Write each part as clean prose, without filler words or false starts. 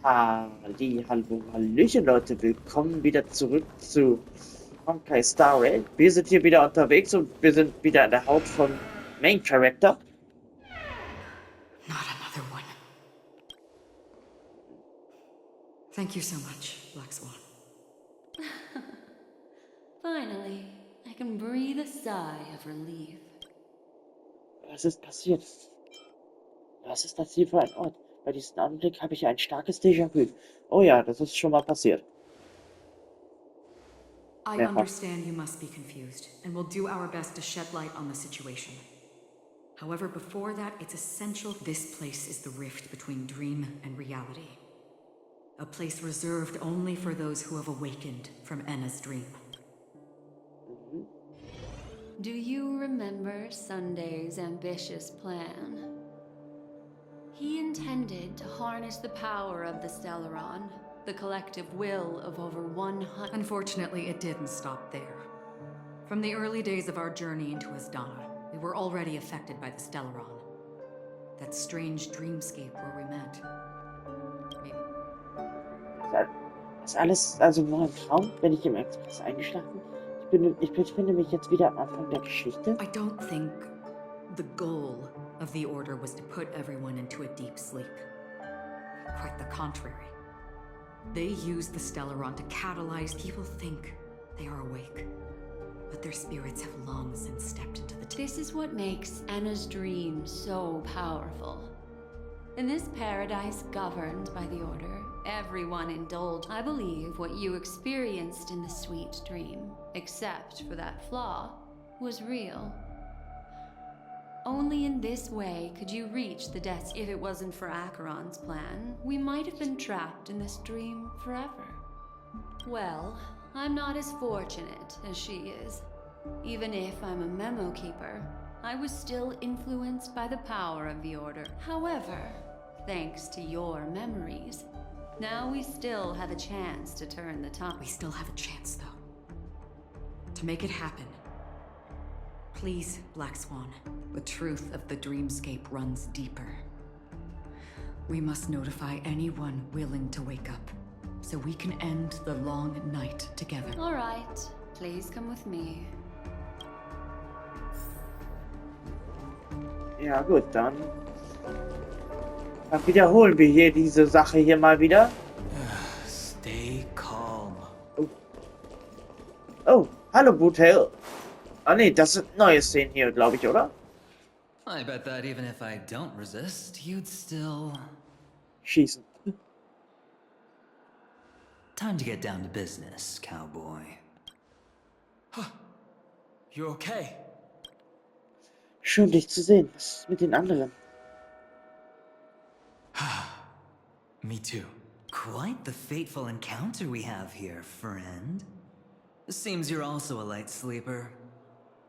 Hallo, Hallöchen Leute, willkommen wieder zurück zu Honkai Star Rail. Wir sind hier wieder unterwegs und wir sind wieder in der Haut von Main Character. Not another one. Thank you so much, Black Swan. Finally, I can breathe a sigh of relief. Was ist passiert? Was ist das hier für ein Ort? Bei diesem Anblick habe ich ein starkes Déjà-vu. Oh ja, das ist schon mal passiert. I understand you must be confused, and we'll do our best to shed light on the situation. However, before that, it's essential this place is the rift between dream and reality. A place reserved only for those who have awakened from Enas' dream. Do you remember Sunday's ambitious plan? He intended to harness the power of the Stellaron, the collective will of over 100... Unfortunately, it didn't stop there. From the early days of our journey into Asdana, we were already affected by the Stellaron. That strange dreamscape where we met. Ist alles also nur ein Traum? Bin ich im Express eingeschlafen? Ich befinde mich jetzt wieder am Anfang der Geschichte. I don't think the goal of the Order was to put everyone into a deep sleep. Quite the contrary. They use the Stellaron to catalyze people think they are awake. But their spirits have long since stepped into the... This is what makes Ena's dream so powerful. In this paradise governed by the Order, everyone indulged. I believe what you experienced in the sweet dream, except for that flaw, was real. Only in this way could you reach the desk. If it wasn't for Acheron's plan, we might have been trapped in this dream forever. Well, I'm not as fortunate as she is. Even if I'm a memo keeper, I was still influenced by the power of the Order. However, thanks to your memories, now we still have a chance to turn the tide. We still have a chance, though. To make it happen. Please, Black Swan. The truth of the dreamscape runs deeper. We must notify anyone willing to wake up, so we can end the long night together. All right, please come with me. Ja gut, dann wiederholen wir hier diese Sache hier mal wieder. Stay calm. Oh, hallo Boothale. Ah nee, das sind neue Szenen hier, glaube ich, oder? I bet that even if I don't resist, you'd still... Schießen. Time to get down to business, cowboy. Huh. You okay? Schön, dich zu sehen. Was ist mit den anderen? Me too. Quite the fateful encounter we have here, friend. Seems you're also a light sleeper.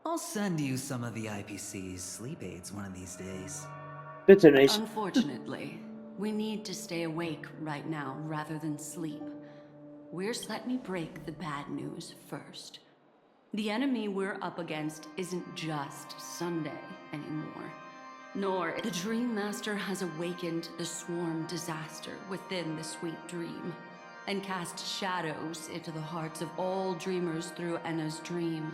I'll send you some of the IPC's sleep aids one of these days. Bitte nicht. Unfortunately, we need to stay awake right now rather than sleep. Let me break the bad news first. The enemy we're up against isn't just Sunday anymore. Nor the Dream Master has awakened the swarm disaster within the sweet dream and cast shadows into the hearts of all dreamers through Ena's dream.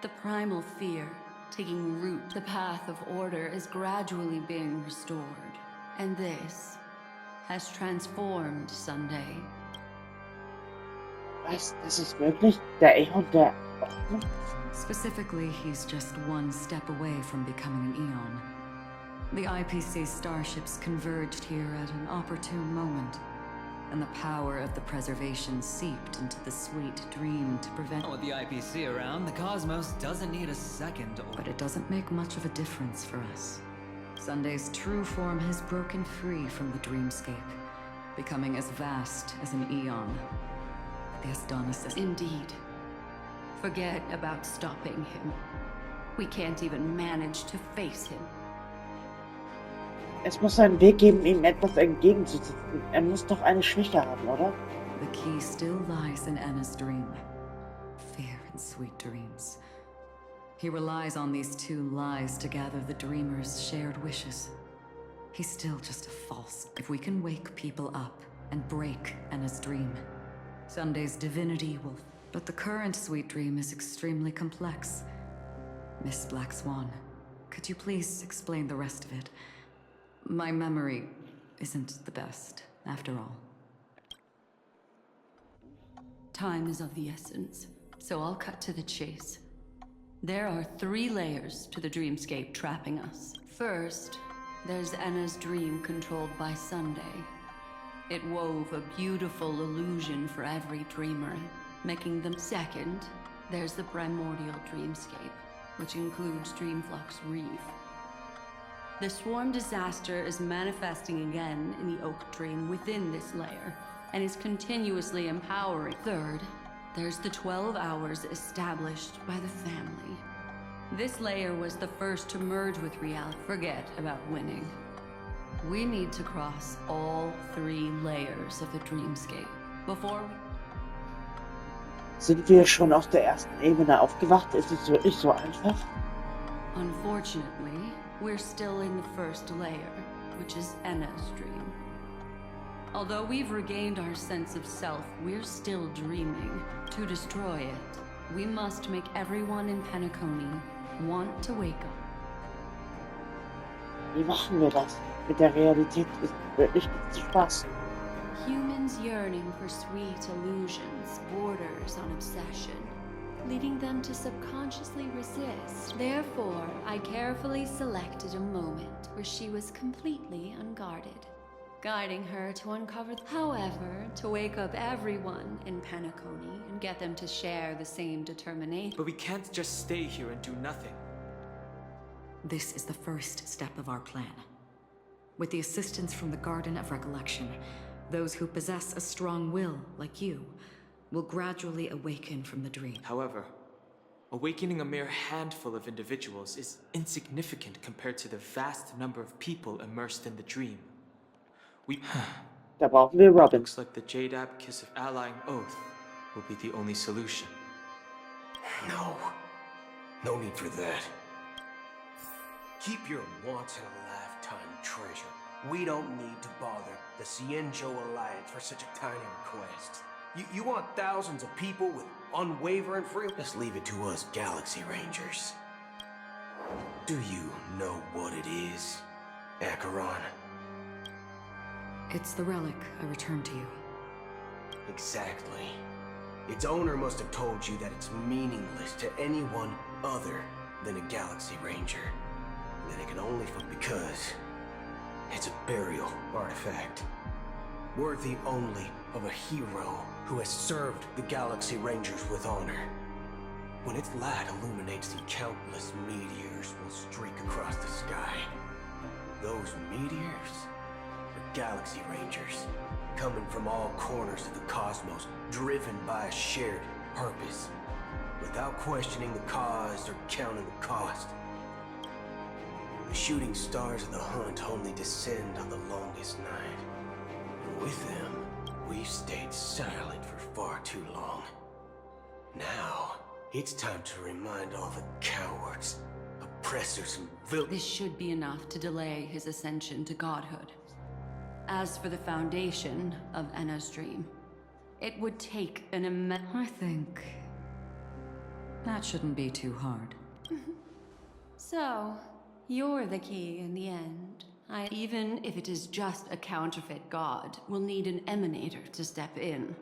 The primal fear taking root, the path of order is gradually being restored, and this has transformed Sunday. Was? Das ist wirklich der Eon der Ordnung? Specifically, he's just one step away from becoming an Eon. The IPC starships converged here at an opportune moment, and the power of the preservation seeped into the sweet dream to prevent... With the IPC around, the cosmos doesn't need a second to... But it doesn't make much of a difference for us. Sunday's true form has broken free from the dreamscape, becoming as vast as an Eon. The Asdana system. Indeed. Forget about stopping him. We can't even manage to face him. Es muss einen Weg geben, ihm etwas entgegenzusetzen. Er muss doch eine Schwäche haben, oder? The key still lies in Ena's dream. Fear and sweet dreams. He relies on these two lies to gather the dreamers' shared wishes. He's still just a false. If we can wake people up and break Ena's dream. Sunday's divinity will... But the current sweet dream is extremely complex. Miss Black Swan, could you please explain the rest of it? My memory isn't the best, after all. Time is of the essence, so I'll cut to the chase. There are 3 layers to the dreamscape trapping us. First, there's Ena's dream controlled by Sunday. It wove a beautiful illusion for every dreamer, making them. Second, there's the primordial dreamscape, which includes Dreamflux Reef. The swarm disaster is manifesting again in the Oak Dream within this layer, and is continuously empowering. Third, there's the 12 hours established by the family. This layer was the first to merge with reality. Forget about winning. We need to cross all 3 layers of the dreamscape before we... Sind wir schon auf der ersten Ebene aufgewacht? Ist es wirklich so einfach? Unfortunately, we're still in the first layer, which is Ena's dream. Although we've regained our sense of self, we're still dreaming. To destroy it, we must make everyone in Penacony want to wake up. Wie machen wir das? Mit der Realität ist wirklich nicht zu spaßen. Humans yearning for sweet illusions borders on obsession, leading them to subconsciously resist. Therefore, I carefully selected a moment where she was completely unguarded, guiding her to uncover. However, to wake up everyone in Penacony and get them to share the same determination. But we can't just stay here and do nothing. This is the first step of our plan. With the assistance from the Garden of Recollection, those who possess a strong will, like you, will gradually awaken from the dream. However, awakening a mere handful of individuals is insignificant compared to the vast number of people immersed in the dream. Da brauchen wir Robin. Looks like the Jadab Kiss of Allying Oath will be the only solution. No. No need for that. Keep your once-in-a-lifetime treasure. We don't need to bother the Cienjo Alliance for such a tiny request. You want thousands of people with unwavering free? Just leave it to us Galaxy Rangers. Do you know what it is, Acheron? It's the relic I returned to you. Exactly. Its owner must have told you that it's meaningless to anyone other than a Galaxy Ranger. That it can only because it's a burial artifact, worthy only of a hero who has served the Galaxy Rangers with honor. When its light illuminates the countless meteors will streak across the sky. Those meteors are Galaxy Rangers, coming from all corners of the cosmos, driven by a shared purpose, without questioning the cause or counting the cost. The shooting stars of the hunt only descend on the longest night. And with them, we've stayed silent for far too long. Now, it's time to remind all the cowards, oppressors, and villains. This should be enough to delay his ascension to godhood. As for the foundation of Ena's dream, it would take an immense... I think that shouldn't be too hard. So, you're the key in the end. Even if it is just a counterfeit god, we'll need an emanator to step in.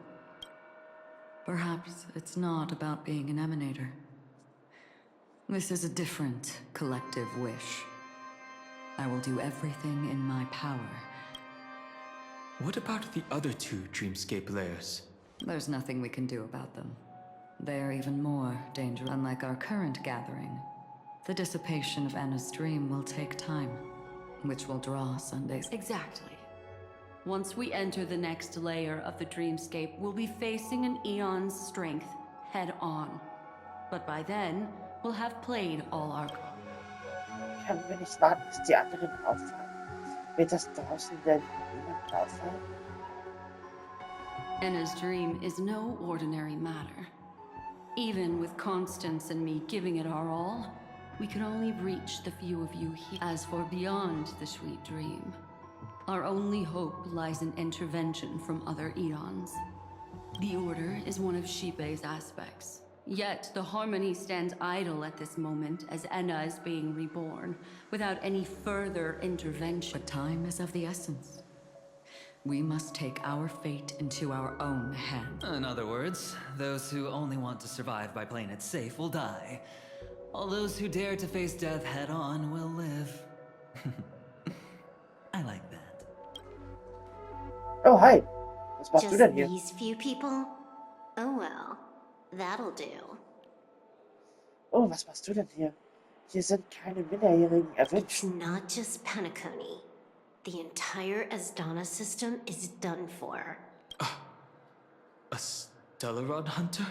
Perhaps it's not about being an emanator. This is a different collective wish. I will do everything in my power. What about the other 2 dreamscape layers? There's nothing we can do about them. They are even more dangerous. Unlike our current gathering, the dissipation of Ena's dream will take time, which will draw Sunday's... Exactly. Once we enter the next layer of the dreamscape, we'll be facing an eon's strength head on. But by then, we'll have played all our... Können wir nicht warten, bis die anderen aufwachen? Wird das draußen denn niemand auffallen? Ena's dream is no ordinary matter. Even with Constance and me giving it our all, we can only reach the few of you here. As for beyond the sweet dream, Our only hope lies in intervention from other eons. The Order is one of Shipei's aspects. Yet, the Harmony stands idle at this moment as Enas is being reborn, without any further intervention. But time is of the essence. We must take our fate into our own hands. In other words, those who only want to survive by playing it safe will die. All those who dare to face death head on will live. I like that. Oh, hi. Was machst du Just denn hier? these few people? Oh well, that'll do. Oh, was machst du denn hier? Hier sind keine Minderjährigen It's erwünscht. not just Penacony. The entire Asdana system is done for. A Stellaron hunter?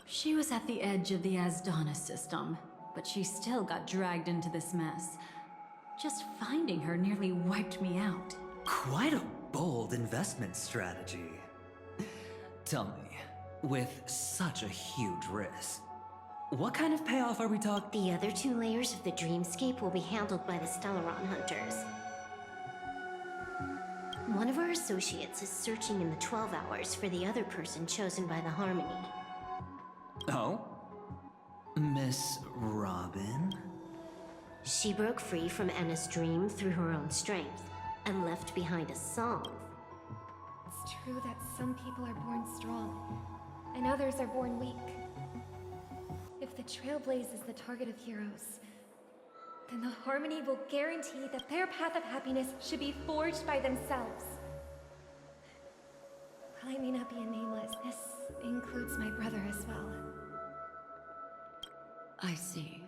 She was at the edge of the Asdana system, but she still got dragged into this mess. Just finding her nearly wiped me out. Quite a bold investment strategy. Tell me, with such a huge risk, what kind of payoff are we talking? The other two layers of the dreamscape will be handled by the Stellaron hunters. One of our associates is searching in the 12 hours for the other person chosen by the Harmony. Oh? Miss Robin? She broke free from Enas' dream through her own strength, and left behind a song. It's true that some people are born strong, and others are born weak. If the Trailblaze is the target of heroes, then the Harmony will guarantee that their path of happiness should be forged by themselves. While I may not be a nameless, this includes my brother as well. I see.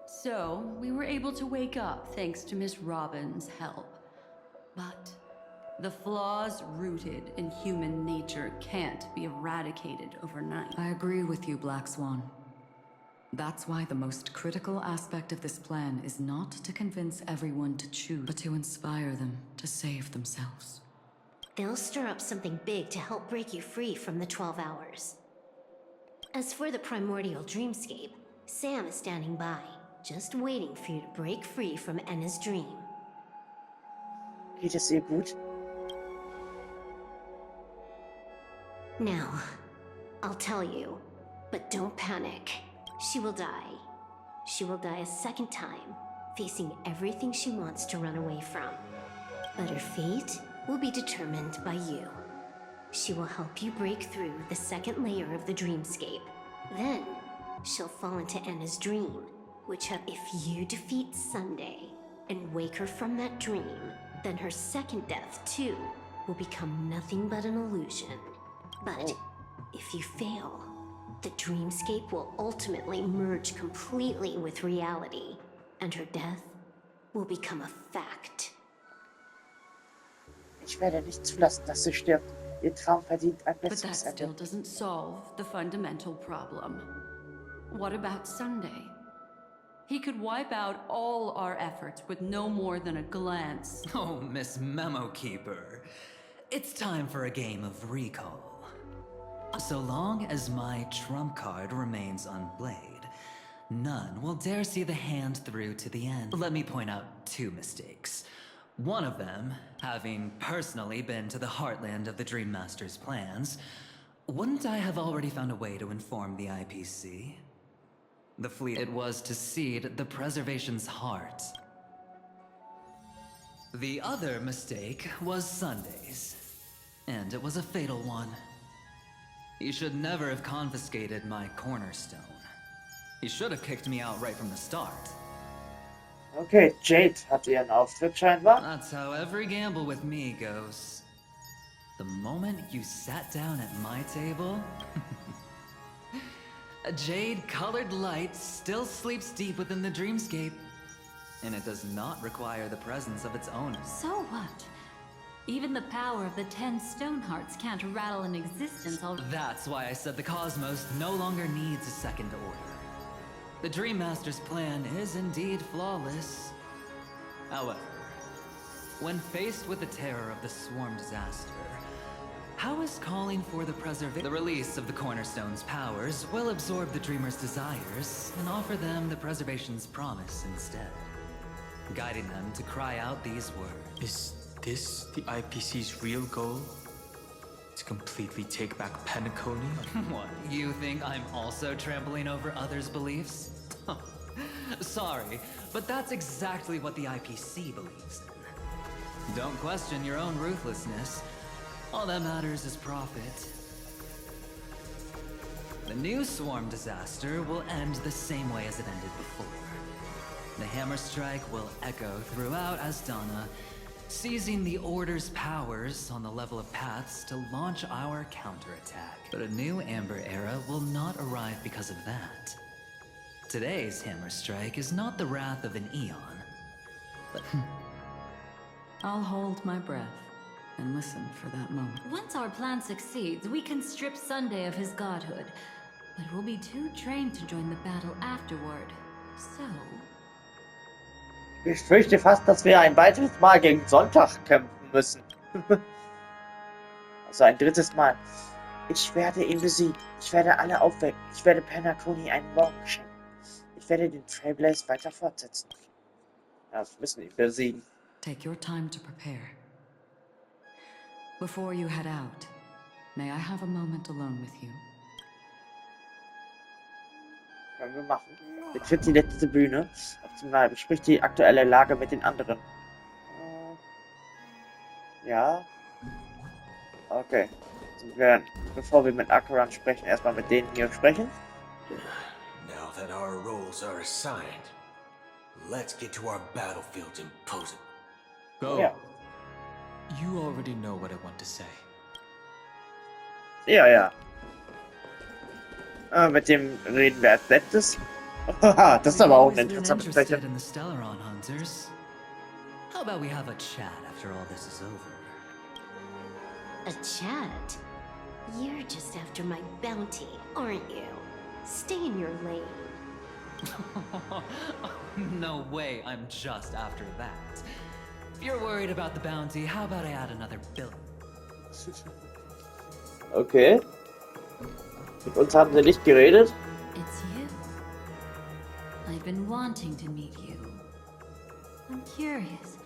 So, we were able to wake up thanks to Miss Robin's help. But the flaws rooted in human nature can't be eradicated overnight. I agree with you, Black Swan. That's why the most critical aspect of this plan is not to convince everyone to choose, but to inspire them to save themselves. They'll stir up something big to help break you free from the 12 hours. As for the primordial dreamscape, Sam is standing by, just waiting for you to break free from Enas' dream. Geht es ihr gut? Now, I'll tell you, but don't panic. She will die. She will die a second time, facing everything she wants to run away from. But her fate will be determined by you. She will help you break through the second layer of the dreamscape. Then, she'll fall into Enas' dream, which if you defeat Sunday and wake her from that dream, then her second death, too, will become nothing but an illusion. But if you fail, the dreamscape will ultimately merge completely with reality, and her death will become a fact. Ich werde nicht zulassen, dass sie stirbt. Ihr Traum verdient ein But that besseres still Ende. doesn't solve the fundamental problem. What about Sunday? He could wipe out all our efforts with no more than a glance. Oh, Miss Memo Keeper. It's time for a game of recall. So long as my trump card remains unplayed, none will dare see the hand through to the end. Let me point out two mistakes. One of them, having personally been to the heartland of the Dream Master's plans, wouldn't I have already found a way to inform the IPC? The fleet it was to seed the preservation's heart. The other mistake was Sundays, and it was a fatal one. He should never have confiscated my cornerstone. He should have kicked me out right from the start. Okay, Jade hat ihren Auftritt scheinbar. That's how every gamble with me goes. The moment you sat down at my table, a jade-colored light still sleeps deep within the dreamscape, and it does not require the presence of its owner. So what? Even the power of the 10 stone hearts can't rattle an existence already. That's why I said the cosmos no longer needs a second order. The Dream Master's plan is indeed flawless. However, when faced with the terror of the swarm disaster, how is calling for the release of the Cornerstone's powers will absorb the Dreamer's desires and offer them the Preservation's promise instead, guiding them to cry out these words. Is this the IPC's real goal? To completely take back Penacony? What, you think I'm also trampling over others' beliefs? Sorry, but that's exactly what the IPC believes in. Don't question your own ruthlessness. All that matters is profit. The new swarm disaster will end the same way as it ended before. The hammer strike will echo throughout Asdana, seizing the Order's powers on the level of paths to launch our counterattack. But a new Amber Era will not arrive because of that. Today's hammer strike is not the wrath of an eon, but I'll hold my breath and listen for that moment. Once our plan succeeds, we can strip Sunday of his godhood. But we'll be too trained to join the battle afterward. So... Ich fürchte fast, dass wir ein weiteres Mal gegen Sonntag kämpfen müssen. Also ein drittes Mal. Ich werde ihn besiegen. Ich werde alle aufwecken. Ich werde Penacony einen Morgen schenken. Ich werde den Trailblaze weiter fortsetzen. Ja, wir müssen ihn besiegen. Take your time to prepare. Before you head out, may I have a moment alone with you? Können wir machen. Betritt die letzte Bühne. Optimal. Bespricht die aktuelle Lage mit den anderen. Ja. Okay. Also bevor wir mit Akaran sprechen, erstmal mit denen hier sprechen. Now that our roles are assigned, let's get to our battlefields and pose it. Go. Ja. You already know what I want to say. Ja, ja. Mit dem reden wir als letztes. Das ist aber auch ein interessantes Zeichen. in the Stellaron Hunters. How about we have a chat after all this is over? A chat? You're just after my bounty, aren't you? Stay in your lane. No way, I'm just after that. If you're worried about the bounty, how about I add another billion? Okay. Mit uns haben sie nicht geredet. It's you. I've been wanting to meet you. I'm curious,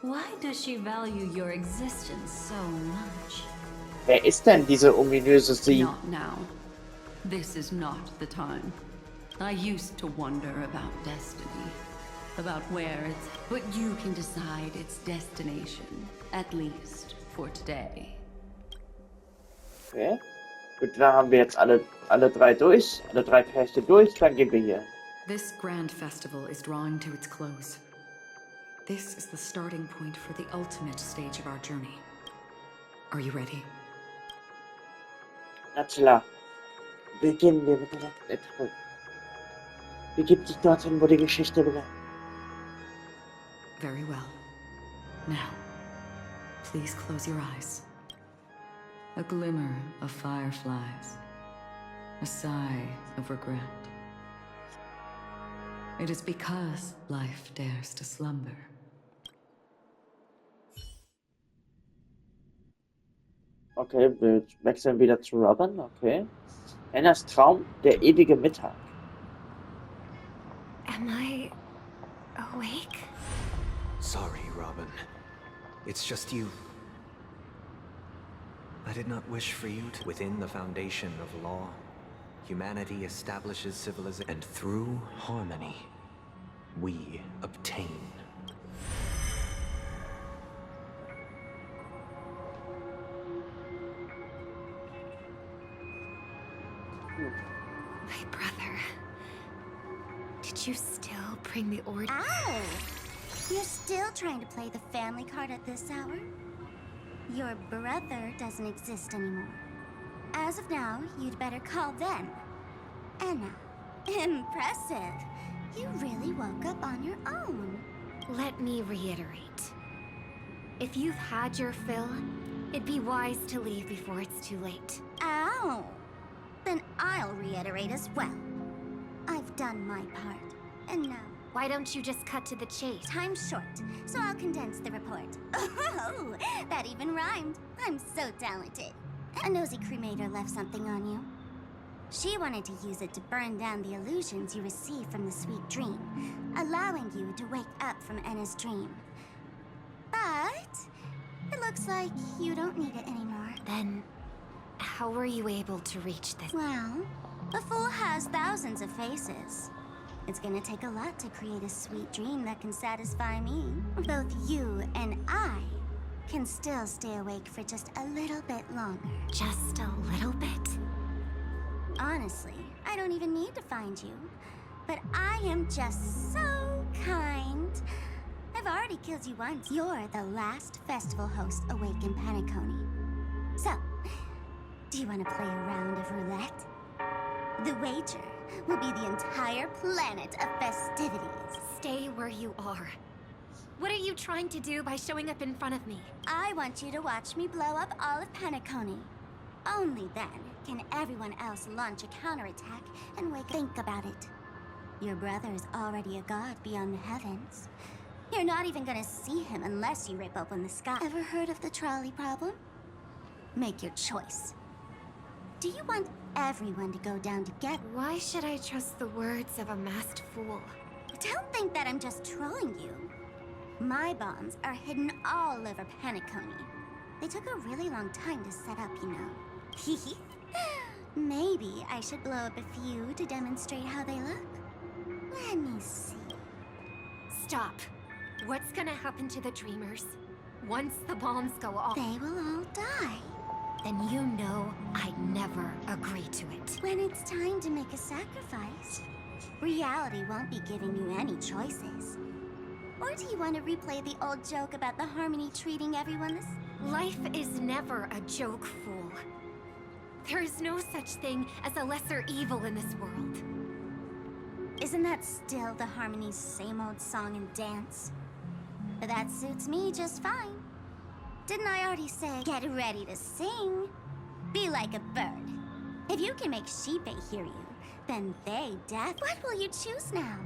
why does she value your existence so much? Wer ist denn diese ominöse Sie? Not now. This is not the time. I used to wonder about destiny. About where it's... But you can decide its destination. At least for today. Okay. Gut, dann haben wir jetzt alle drei durch. Alle drei Pärchen durch. Dann gehen wir hier. This grand festival is drawing to its close. This is the starting point for the ultimate stage of our journey. Are you ready? Na klar. Beginnen wir mit der letzten Etappe. Begib dich dorthin, wo die Geschichte begann. Very well. Now, please close your eyes. A glimmer of fireflies. A sigh of regret. It is because life dares to slumber. Okay, wir wechseln wieder zu Robin. Okay. Enas Traum, der ewige Mittag. Am I awake? Sorry, Robin. It's just you. I did not wish for you to... Within the foundation of law, humanity establishes civilization, and through harmony, we obtain. My brother. Did you still bring the order? Ow! You're still trying to play the family card at this hour? Your brother doesn't exist anymore. As of now, you'd better call them. Enna. Impressive. You really woke up on your own. Let me reiterate. If you've had your fill, it'd be wise to leave before it's too late. Ow! Then I'll reiterate as well. I've done my part, and now... Why don't you just cut to the chase? Time's short, so I'll condense the report. Oh, that even rhymed. I'm so talented. A nosy cremator left something on you. She wanted to use it to burn down the illusions you received from the sweet dream, allowing you to wake up from Enna's dream. But It looks like you don't need it anymore. Then, how were you able to reach this? Well, a fool has thousands of faces. It's gonna take a lot to create a sweet dream that can satisfy me. Both you and I can still stay awake for just a little bit longer. Just a little bit? Honestly, I don't even need to find you. But I am just so kind. I've already killed you once. You're the last festival host awake in Penacony. So, do you want to play a round of roulette? The wager will be the entire planet of festivities. Stay where you are. What are you trying to do by showing up in front of me? I want you to watch me blow up all of Penacony. Only then can everyone else launch a counterattack and think about it. Your brother is already a god beyond the heavens. You're not even gonna see him unless you rip open the sky. Ever heard of the trolley problem? Make your choice. Do you want everyone to go down together? Why should I trust the words of a masked fool? Don't think that I'm just trolling you. My bombs are hidden all over Penacony. They took a really long time to set up, you know. Maybe I should blow up a few to demonstrate how they look. Let me see. Stop. What's gonna happen to the dreamers? Once the bombs go off, They will all die. then you know I'd never agree to it. When it's time to make a sacrifice, reality won't be giving you any choices. Or do you want to replay the old joke about the Harmony treating everyone this? Life is never a joke, fool. There is no such thing as a lesser evil in this world. Isn't that still the Harmony's same old song and dance? But that suits me just fine. Didn't I already say, get ready to sing? Be like a bird. If you can make Sheepei hear you, then they What will you choose now?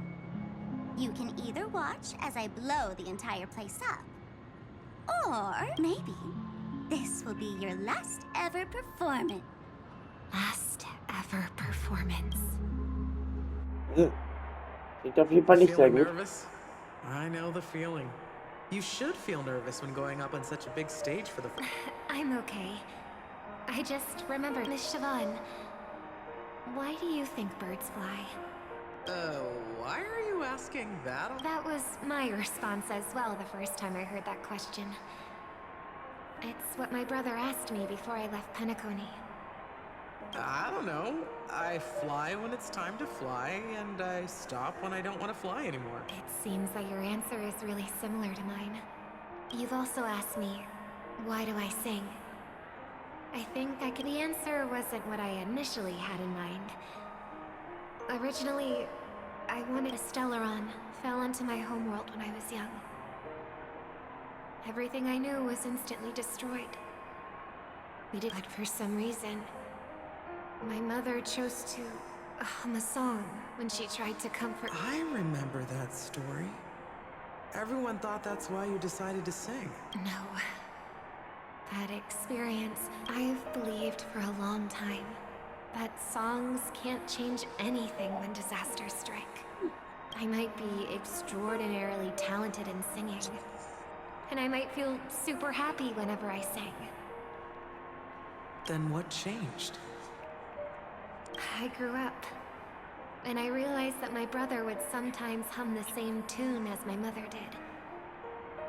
You can either watch as I blow the entire place up, or maybe this will be your last ever performance. Last ever performance. Klingt auf jeden Fall nicht sehr Feeling gut. nervous? I know the feeling. You should feel nervous when going up on such a big stage for the I'm okay. I just remembered, Miss Siobhan. Why do you think birds fly? Why are you asking that? That was my response as well the first time I heard that question. It's what my brother asked me before I left Penacony. I don't know. I fly when it's time to fly, and I stop when I don't want to fly anymore. It seems that your answer is really similar to mine. You've also asked me, why do I sing? I think the answer wasn't what I initially had in mind. Originally, I wanted a Stellaron fell onto my homeworld when I was young. Everything I knew was instantly destroyed. But for some reason, my mother chose to hum a song when she tried to comfort me. I remember that story. Everyone thought that's why you decided to sing. No. That experience, I've believed for a long time. That songs can't change anything when disasters strike. I might be extraordinarily talented in singing, and I might feel super happy whenever I sing. Then what changed? I grew up, and I realized that my brother would sometimes hum the same tune as my mother did.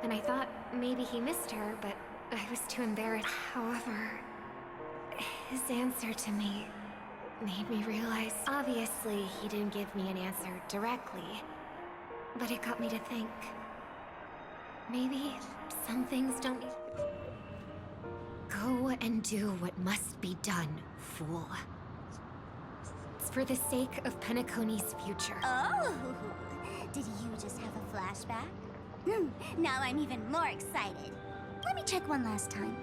And I thought maybe he missed her, but I was too embarrassed. However, his answer to me made me realize, obviously he didn't give me an answer directly, but it got me to think. Maybe some things don't... Go and do what must be done, fool. It's for the sake of Penacony's future. Oh, did you just have a flashback? Now I'm even more excited. Let me check one last time.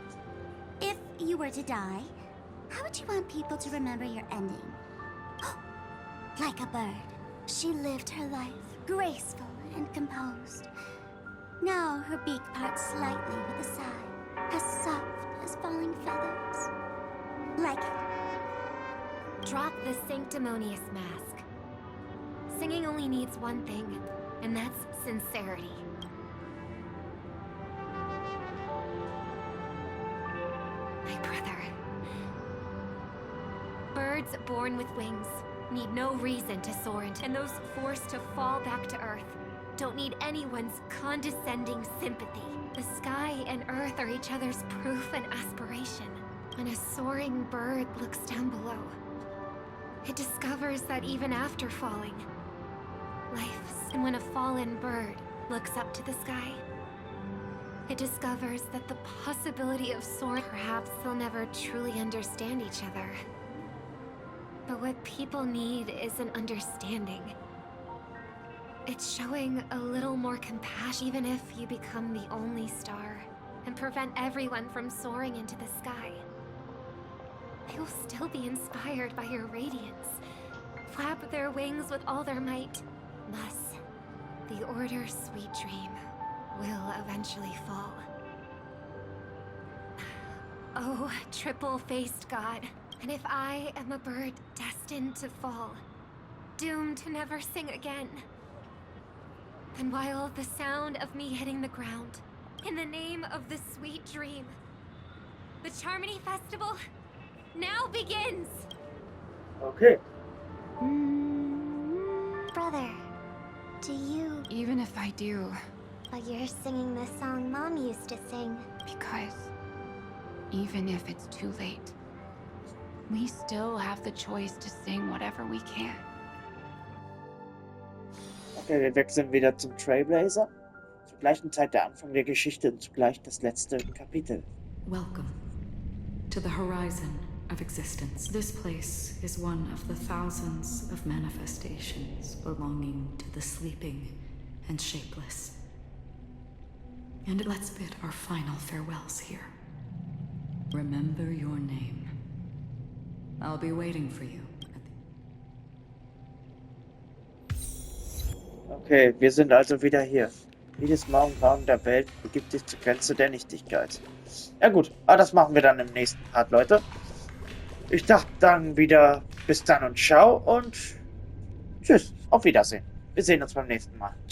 If you were to die, how would you want people to remember your ending? Like a bird, she lived her life, graceful and composed. Now her beak parts slightly with a sigh, as soft as falling feathers. Like it. Drop the sanctimonious mask. Singing only needs one thing, and that's sincerity. birds born with wings need no reason to soar into, and those forced to fall back to Earth don't need anyone's condescending sympathy. The sky and Earth are each other's proof and aspiration. When a soaring bird looks down below, it discovers that even after falling, life's. And when a fallen bird looks up to the sky, it discovers that the possibility of soaring. Perhaps they'll never truly understand each other. But what people need is an understanding. It's showing a little more compassion, even if you become the only star and prevent everyone from soaring into the sky. They will still be inspired by your radiance, flap their wings with all their might. Thus, the Order's sweet dream will eventually fall. Oh, triple-faced God. And if I am a bird destined to fall, doomed to never sing again, then while the sound of me hitting the ground, in the name of the sweet dream, the Charmony Festival now begins! Okay. Brother, do you... Even if I do. But you're singing the song Mom used to sing. Because even if it's too late, we still have the choice to sing whatever we can. Okay, wir wechseln wieder zum Trailblazer. Zur gleichen Zeit der Anfang der Geschichte und zugleich das letzte Kapitel. Welcome to the horizon of existence. This place is one of the thousands of manifestations belonging to the sleeping and shapeless. And let's bid our final farewells here. Remember your name. I'll be waiting for you. Okay, wir sind also wieder hier. Jedes Morgengrauen der Welt begibt sich zur Grenze der Nichtigkeit. Ja gut, aber das machen wir dann im nächsten Part, Leute. Ich dachte dann wieder bis dann und ciao und tschüss, auf Wiedersehen. Wir sehen uns beim nächsten Mal. Tschüss.